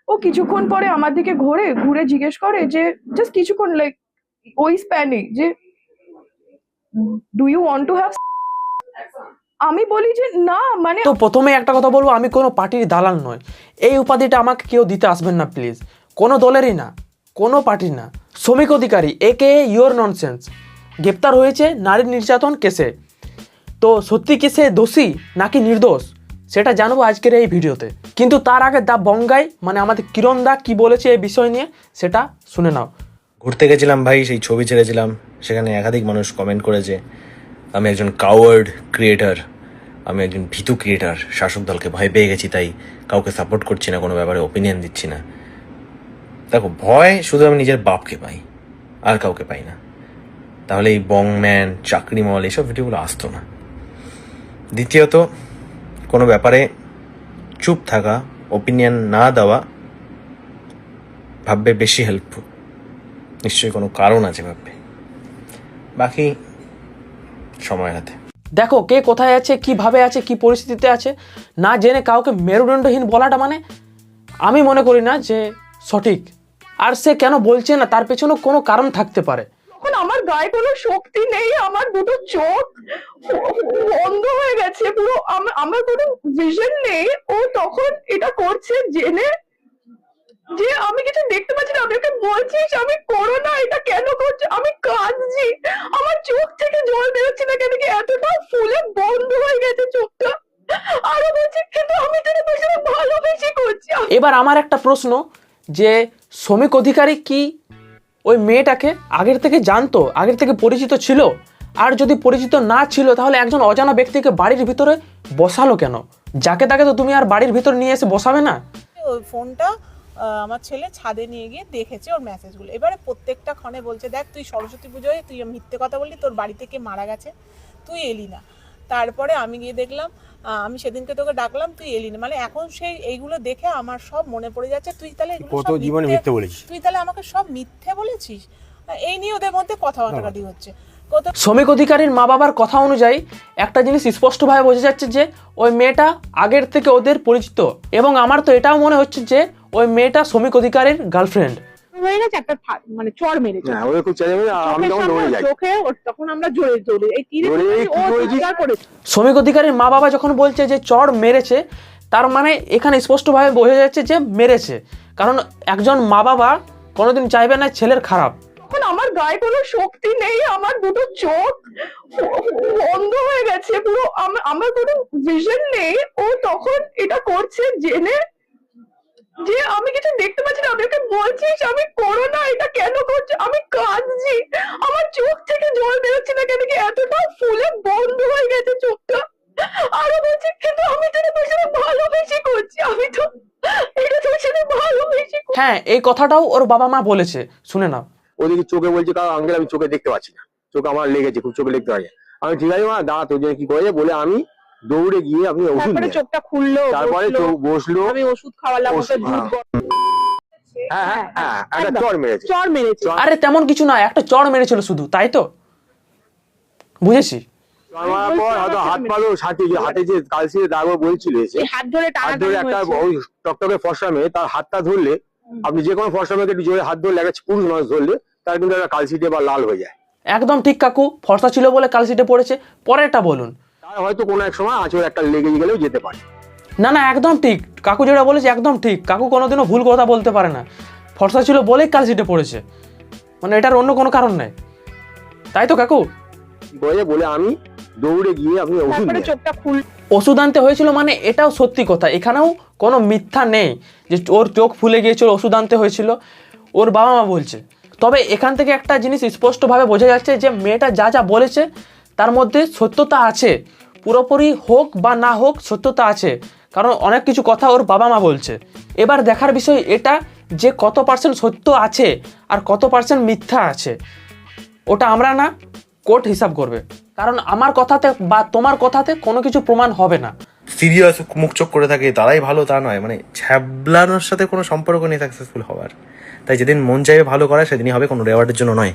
ও কিছুক্ষণ পরে আমার দিকে ঘুরে ঘুরে জিজ্ঞেস করে যে জাস্ট কিছুক্ষণ লাইক ওই স্প্যানে যে do you want to have. আমি বলি যে না মানে তো প্রথমে একটা কথা বলবো, আমি কোনো পার্টির দালাল নয়। এই উপাধিটা আমাকে কেউ দিতে আসবেন না প্লিজ, কোনো দলেরই না, কোনো পার্টির না। শ্রমিক অধিকারী একে ইয়োর ননসেন্স গ্রেপ্তার হয়েছে নারী নির্যাতন কেসে। তো সত্যি কি সে দোষী নাকি নির্দোষ সেটা জানবো আজকের এই ভিডিওতে। কিন্তু তার আগে দা বঙ্গাই মানে আমাদের কিরণ দা কি বলেছে এই বিষয় নিয়ে সেটা শুনে নাও। ঘুরতে গেছিলাম ভাই, সেই ছবি ছেড়েছিলাম, সেখানে একাধিক মানুষ কমেন্ট করেছে আমি একজন কাওয়ার্ড ক্রিয়েটার, আমি একজন ভীতু ক্রিয়েটার, শাসক দলকে ভয় পেয়ে গেছি তাই কাউকে সাপোর্ট করছি না, কোনো ব্যাপারে ওপিনিয়ন দিচ্ছি না। দেখো, ভয় শুধু আমি নিজের বাপকে পাই, আর কাউকে পাই না। তাহলে এই বংম্যান, চাকরিমল এইসব ভিডিওগুলো আসতো না। দ্বিতীয়ত, কোনো ব্যাপারে চুপ থাকা, ওপিনিয়ন না দেওয়া ভাববে বেশি হেল্পফুল, নিশ্চয়ই কোনো কারণ আছে ভাববে, বাকি সময় হাতে। দেখো কে কোথায় আছে, কিভাবে আছে, কি পরিস্থিতিতে আছে, না জেনে কাউকে মেরুদণ্ডহীন বলাটা মানে আমি মনে করি না যে সঠিক। আর সে কেন বলছে না তার পেছনেও কোনো কারণ থাকতে পারে। তখন আমার গায়ে কোনো শক্তি নেই, আমার দুটো চোখ বন্ধ হয়ে গেছে পুরো, আমার কোনো ভিশন নেই। ও তখন এটা করছে জেনে যে আমি কিছু দেখতে পাচ্ছি না। আমি ওকে বলছিস আমি করো না, এটা কেন করছো? আমি কাঁদছি, আমার চোখ থেকে জল বেরোচ্ছে না কেন কি এতটা ফুলে বন্ধ হয়ে গেছে চোখটা। আরো বলছি কিন্তু আমি তোর পেছনে ভালোবেসে করছি। এবার আমার একটা প্রশ্ন, যে শ্রমিক অধিকারী কি ওই মেয়েটাকে আগের থেকে জানতো, আগের থেকে পরিচিত ছিল? আর যদি পরিচিত না ছিল তাহলে একজন অজানা ব্যক্তিকে বাড়ির ভিতরে বসালো কেন? যাকে তাকে তো তুমি আর বাড়ির ভিতর নিয়ে এসে বসাবে না। ওই ফোনটা আমার ছেলে ছাদে নিয়ে গিয়ে দেখেছে ওর মেসেজগুলো। এবারে প্রত্যেকটা ক্ষণে বলছে, দেখ তুই সরস্বতী পুজোয় তুই মিথ্যে কথা বললি, তোর বাড়িতে কে মারা গেছে, তুই এলি না। তারপরে আমি গিয়ে দেখলাম, আমি সেদিনকে তোকে ডাকলাম, তুই এলি না। মানে এখন সেই এইগুলো দেখে আমার সব মনে পড়ে যাচ্ছে, তুই তাহলে কত জীবনে মিথ্যে বলেছিস, তুই তাহলে আমাকে সব মিথ্যে বলেছিস। এই নিয়ে ওদের মধ্যে কথাবার্তাটি হচ্ছে। শ্রমিক অধিকারীর মা বাবার কথা অনুযায়ী একটা জিনিস স্পষ্টভাবে বোঝা যাচ্ছে যে ওই মেয়েটা আগের থেকে ওদের পরিচিত, এবং আমার তো এটাও মনে হচ্ছে যে ওই মেয়েটা শ্রমিক অধিকারীর গার্লফ্রেন্ড হয়ে গেছে। একটা মানে চড় মেরেছে না ওদের খুব চাই, আমি তখন দৌড়ে যাই, চোখে, তখন আমরা জোরে জোরে এই তীরে ও চিৎকার করেছে। শ্রমিক অধিকারীর মা বাবা যখন বলছে যে চড় মেরেছে, তার মানে এখানে স্পষ্টভাবে বোঝা যাচ্ছে যে মেরেছে। কারণ একজন মা বাবা কোনোদিন চাইবে না ছেলের খারাপ। তখন আমার গায়ে কোনো শক্তি নেই, আমার দুটো চোখ বন্ধ হয়ে গেছে পুরো, আমার কোনো ভিশন নেই। ও তখন এটা করছে জেনে যে আমি কিছু দেখতে পাচ্ছি না। আমি ওকে বলছিস আমি করো না, এটা কেন করছো? আমি কাঁদছি, আমার চোখ থেকে জল বেরোচ্ছে না কেন কি এতটা ফুলে বন্ধ হয়ে গেছে চোখটা। আরো বলছি কিন্তু আমি তোর পেছনে ভালোবেসে করছি, আমি তো এটা তোর সাথে ভালোবেসে। হ্যাঁ, এই কথাটাও ওর বাবা মা বলেছে, শুনে নাও। ওদিকে চোখে বলছে কারণ আঙ্কেল আমি চোখে দেখতে পাচ্ছি না, চোখ আমার লেগেছে, খুব চোখে দেখতে পাচ্ছি। আমি ঠিক আছে মা দাঁড়া, তোর জন্য কি করেছে বলে আমি দৌড়ে গিয়ে আপনি ওষুধ তারপরে নিয়ে চোখটা খুললো, তারপরে চোখ বসলো, আমি ওষুধ খাওয়ালাম, ওকে দুধ হ্যাঁ হ্যাঁ হ্যাঁ একটা চড় মেরেছে। চড় মেরেছে। আরে তেমন কিছু না, একটা চড় মেরেছিল শুধু, তাই তো বুঝেছি। চড় মারার পর হয়তো হাত পালো সাথে হাতে যে কালসিয়ে দাগ বলছিল এসে এই হাত ধরে হাত ধরে একটা ওই টকটকে ফর্সা মেয়ে তার হাতটা ধরলে, আপনি যে কোনো ফর্সা মেয়েকে একটু জোরে হাত ধরলে, একটা পুরুষ মানুষ ধরলে তার কিন্তু একটা কালসিটে বা লাল হয়ে যায়। একদম ঠিক কাকু, ফর্সা ছিল বলে কালসিটে পড়েছে। পরেরটা বলুন। তার হয়তো কোনো এক সময় আঁচড় একটা লেগে গেলেও যেতে পারে। না না, একদম ঠিক কাকু যেটা বলেছে, একদম ঠিক। কাকু কোনোদিনও ভুল কথা বলতে পারে না। ফর্সা ছিল বলেই কালসিটে পড়েছে, মানে এটার অন্য কোনো কারণ নেই, তাই তো কাকু? বলে আমি দৌড়ে গিয়ে আপনি ওষুধ তারপরে নিয়ে চোখটা খুল ওষুধ আনতে হয়েছিল, মানে এটাও সত্যি কথা, এখানেও কোনো মিথ্যা নেই যে ওর চোখ ফুলে গিয়েছিল ওষুধ আনতে হয়েছিল, ওর বাবা মা বলছে। তবে এখান থেকে একটা জিনিস স্পষ্টভাবে বোঝা যাচ্ছে যে মেয়েটা যা যা বলেছে তার মধ্যে সত্যতা আছে, পুরোপুরি হোক বা না হোক সত্যতা আছে, কারণ অনেক কিছু কথা ওর বাবা মা বলছে। এবার দেখার বিষয় এটা যে কত পার্সেন্ট সত্য আছে আর কত পার্সেন্ট মিথ্যা আছে, ওটা আমরা না, কোর্ট হিসাব করবে। কারণ আমার কথাতে বা তোমার কথাতে কোনো কিছু প্রমাণ হবে না। সিরিয়াস মুখ চোখ করে থাকে তারাই ভালো তা নয়, মানে ছ্যাবলানোর সাথে কোনো সম্পর্ক নেই সাকসেসফুল হওয়ার। তাই যেদিন মন চাইবে ভালো করা সেদিনই হবে, কোনো রেওয়ার্ডের জন্য নয়।